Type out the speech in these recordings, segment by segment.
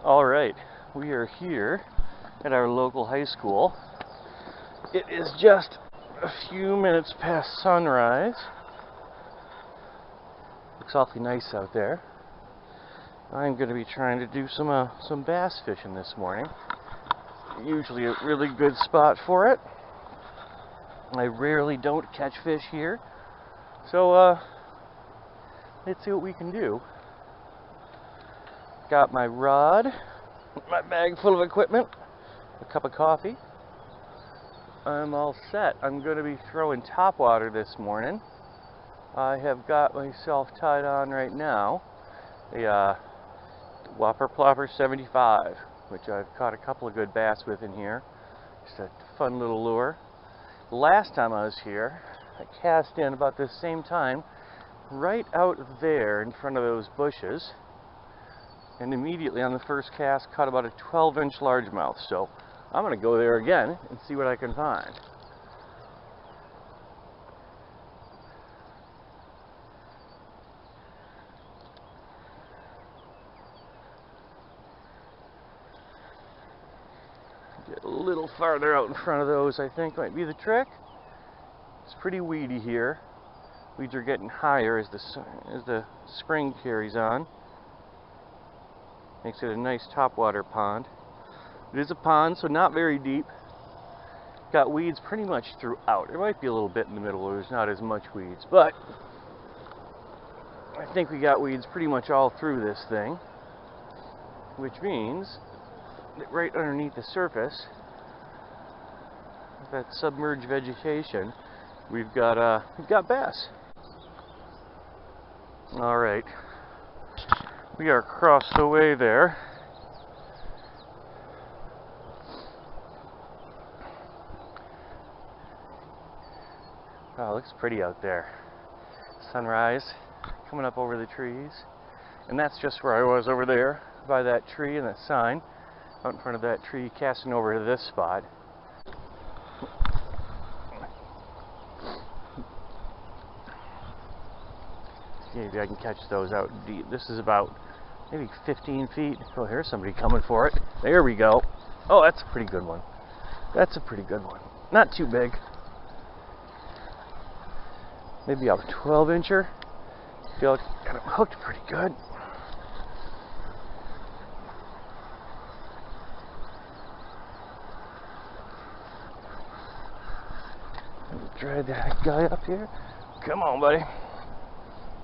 All right, we are here at our local high school. It is just a few minutes past sunrise. Looks awfully nice out there. I'm going to be trying to do some bass fishing this morning. Usually a really good spot for it. I rarely don't catch fish here, so let's see what we can do. Got my rod, my bag full of equipment, a cup of coffee. I'm all set. I'm going to be throwing topwater this morning. I have got myself tied on right now a Whopper Plopper 75, which I've caught a couple of good bass with in here. Just a fun little lure. Last time I was here, I cast in about the same time, right out there in front of those bushes. And immediately on the first cast caught about a 12-inch largemouth. So I'm going to go there again and see what I can find. Get a little farther out in front of those, I think might be the trick. It's pretty weedy here. Weeds are getting higher as the spring carries on. Makes it a nice topwater pond. It is a pond, so not very deep. Got weeds pretty much throughout. There might be a little bit in the middle where there's not as much weeds, but I think we got weeds pretty much all through this thing, which means that right underneath the surface, that submerged vegetation, we've got bass. All right. We are across the way there. Wow, it looks pretty out there. Sunrise coming up over the trees. And that's just where I was over there by that tree and that sign. Out in front of that tree, casting over to this spot. Maybe I can catch those out deep. This is about maybe 15 feet. Oh, here's somebody coming for it. There we go. Oh, that's a pretty good one. That's a pretty good one. Not too big. Maybe a 12-incher. Feel like I got him hooked pretty good. Drag that guy up here. Come on, buddy.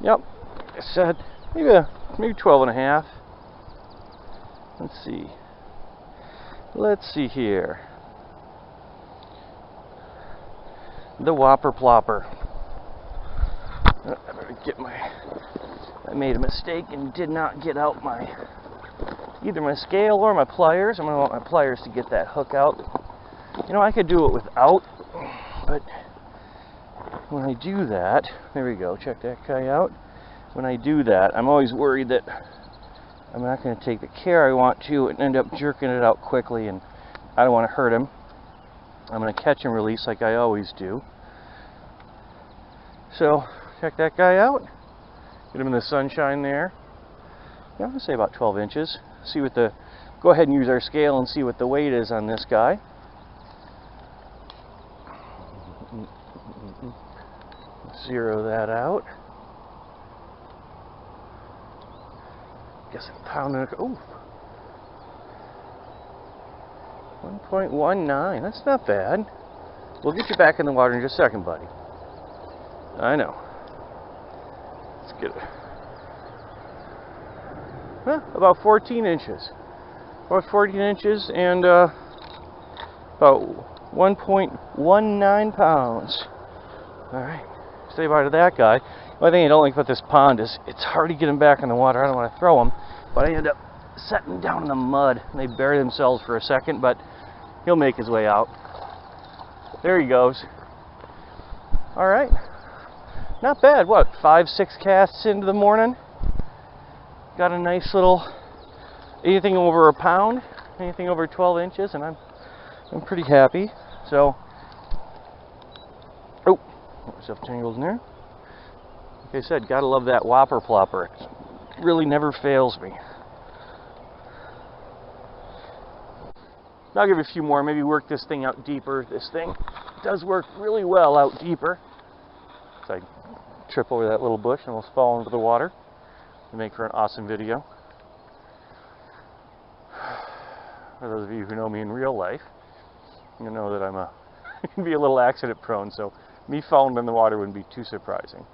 Yep, like I said, maybe 12 and a half. Let's see here. The Whopper Plopper. I made a mistake and did not get out either my scale or my pliers. I'm going to want my pliers to get that hook out. You know, I could do it without, but when I do that, there we go, check that guy out. When I do that, I'm always worried that I'm not going to take the care I want to and end up jerking it out quickly, and I don't want to hurt him. I'm going to catch and release like I always do. So, check that guy out. Get him in the sunshine there. Yeah, I'm going to say about 12 inches. Go ahead and use our scale and see what the weight is on this guy. Zero that out. Guess I'm pounding it. Oh, 1.19. That's not bad. We'll get you back in the water in just a second, buddy. I know. Let's get it. About 14 inches. About 14 inches and about 1.19 pounds. All right. Say bye to that guy. The only thing I don't like about this pond is it's hard to get him back in the water. I don't want to throw him, but I end up setting down in the mud. They bury themselves for a second, but he'll make his way out. There he goes. All right. Not bad. What, 5-6 casts into the morning? Got a nice little, anything over a pound, anything over 12 inches, and I'm pretty happy. So, oh, myself tangled in there. Like I said, gotta love that Whopper Plopper. It really never fails me. I'll give it a few more, maybe work this thing out deeper. This thing does work really well out deeper. So I trip over that little bush and we'll fall into the water. It'll make for an awesome video. For those of you who know me in real life, you know that I can be a little accident prone, so me falling in the water wouldn't be too surprising.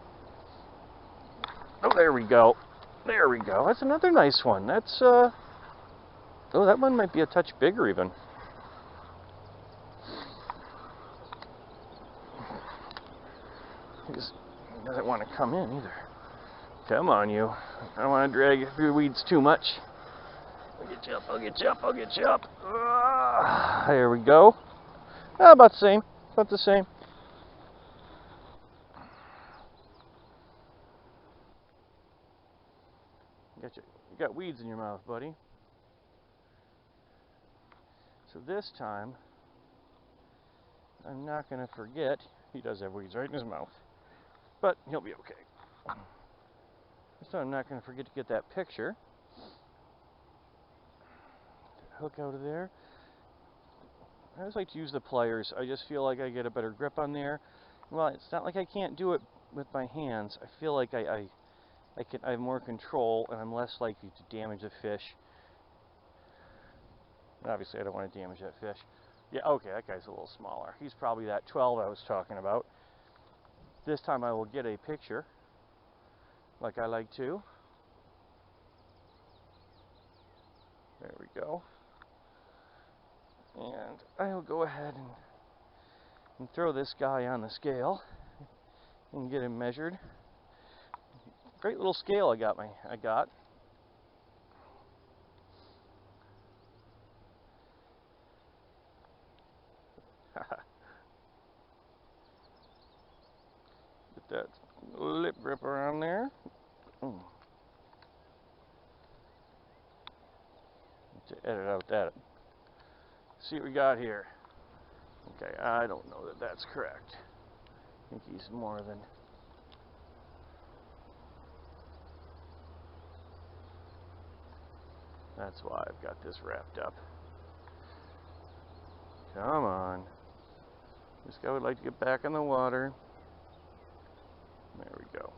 Oh, there we go. There we go. That's another nice one. That's, oh, that one might be a touch bigger even. He doesn't want to come in either. Come on, you. I don't want to drag you through the weeds too much. I'll get you up, I'll get you up, I'll get you up. There we go. About the same. About the same. You got weeds in your mouth, buddy. So this time, I'm not going to forget. He does have weeds right in his mouth, but he'll be okay. So I'm not going to forget to get that picture. Hook out of there. I always like to use the pliers. I just feel like I get a better grip on there. Well, it's not like I can't do it with my hands. I feel like I have more control and I'm less likely to damage the fish. Obviously, I don't want to damage that fish. Yeah, okay, that guy's a little smaller. He's probably that 12 I was talking about. This time I will get a picture, like I like to. There we go. And I'll go ahead and throw this guy on the scale and get him measured. Great little scale I got. Get that lip gripper on there. To edit out that. See what we got here. Okay, I don't know that that's correct. I think he's more than... That's why I've got this wrapped up. Come on. This guy would like to get back in the water. There we go.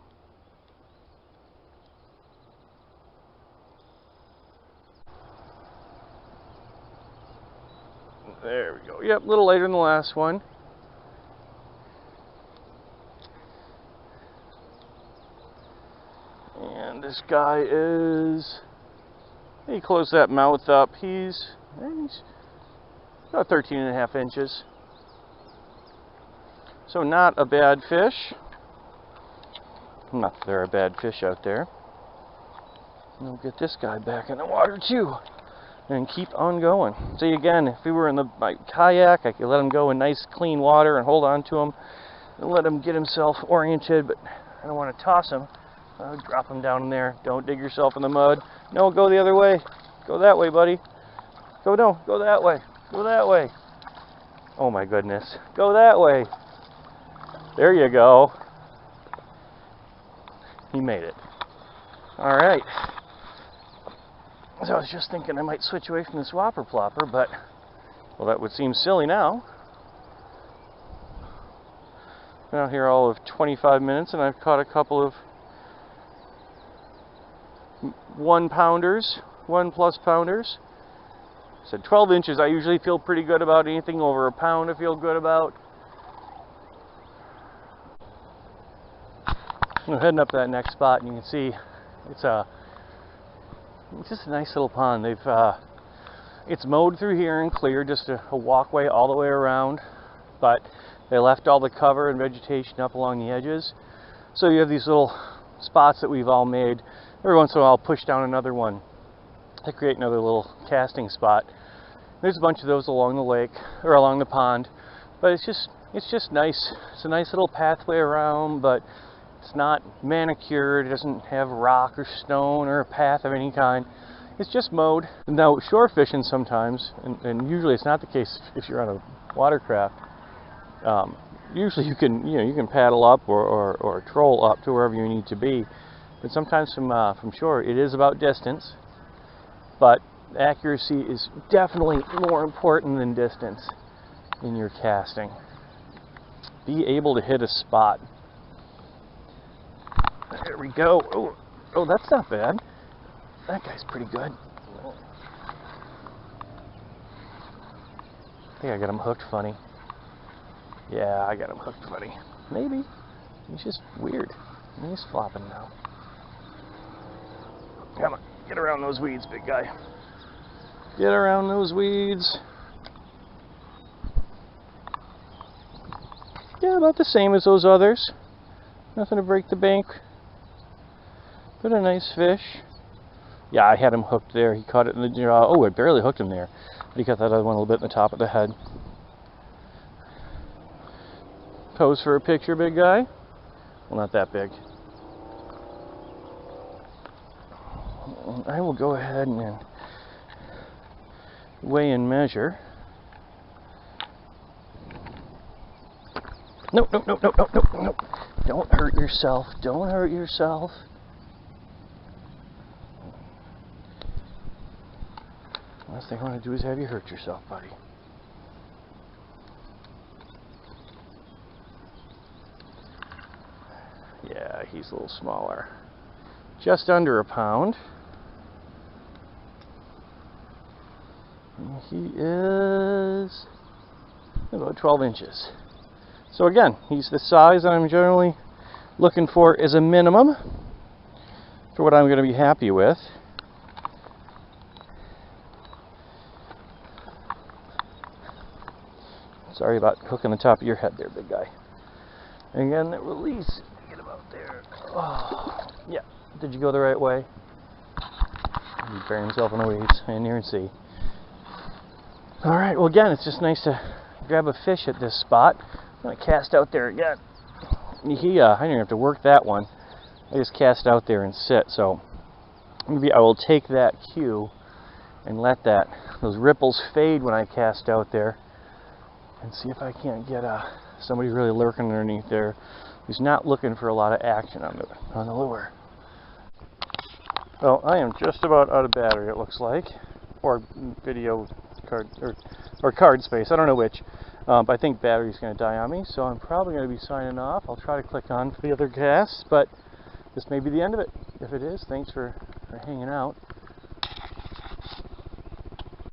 There we go. Yep, a little later than the last one. And this guy is... He closed that mouth up. He's about 13.5 inches. So not a bad fish. Not that there are bad fish out there. And we'll get this guy back in the water too. And keep on going. See, again, if we were in my kayak, I could let him go in nice clean water and hold on to him and let him get himself oriented, but I don't want to toss him. I'll drop him down in there. Don't dig yourself in the mud. No, go the other way. Go that way, buddy. Go that way. Go that way. Oh my goodness. Go that way. There you go. He made it. All right. So I was just thinking I might switch away from this whopper plopper, but, well, that would seem silly now. Been out here all of 25 minutes and I've caught a couple of 1-pounders, 1+ pounders. So 12 inches I usually feel pretty good about. Anything over a pound I feel good about. I'm heading up that next spot and you can see it's just a nice little pond. It's mowed through here and clear, just a walkway all the way around, but they left all the cover and vegetation up along the edges. So you have these little spots that we've all made. Every once in a while I'll push down another one to create another little casting spot. There's a bunch of those along the lake, or along the pond, but it's just nice. It's a nice little pathway around, but it's not manicured. It doesn't have rock or stone or a path of any kind. It's just mowed. Now, shore fishing sometimes, and usually it's not the case if you're on a watercraft. Usually you can paddle up or troll up to wherever you need to be. But sometimes from shore, it is about distance. But Accuracy is definitely more important than distance in your casting. Be able to hit a spot. There we go. Oh, that's not bad. That guy's pretty good. I think I got him hooked funny. Yeah, I got him hooked funny. Maybe. He's just weird. He's flopping now. Come on, get around those weeds, big guy. Get around those weeds. Yeah, about the same as those others. Nothing to break the bank. But a nice fish. Yeah, I had him hooked there. He caught it in the jaw. Oh, I barely hooked him there. But he got that other one a little bit in the top of the head. Pose for a picture, big guy. Well, not that big. I will go ahead and weigh and measure. Nope. Don't hurt yourself. Don't hurt yourself. Last thing I want to do is have you hurt yourself, buddy. Yeah, he's a little smaller. Just under a pound. And he is about 12 inches. So again, he's the size that I'm generally looking for as a minimum for what I'm going to be happy with. Sorry about hooking the top of your head there, big guy. And again, that release, get him out there. Oh, yeah, did you go the right way? He buried himself in the weeds, in here and see. Alright, well again, it's just nice to grab a fish at this spot. I'm going to cast out there again. I didn't have to work that one. I just cast out there and sit, so maybe I will take that cue and let those ripples fade when I cast out there and see if I can't get somebody really lurking underneath there who's not looking for a lot of action on the lure. Well, I am just about out of battery, it looks like, or video card, or card space, I don't know which. But I think battery's going to die on me, so I'm probably going to be signing off. I'll try to click on for the other casts, but this may be the end of it. If it is, thanks for hanging out.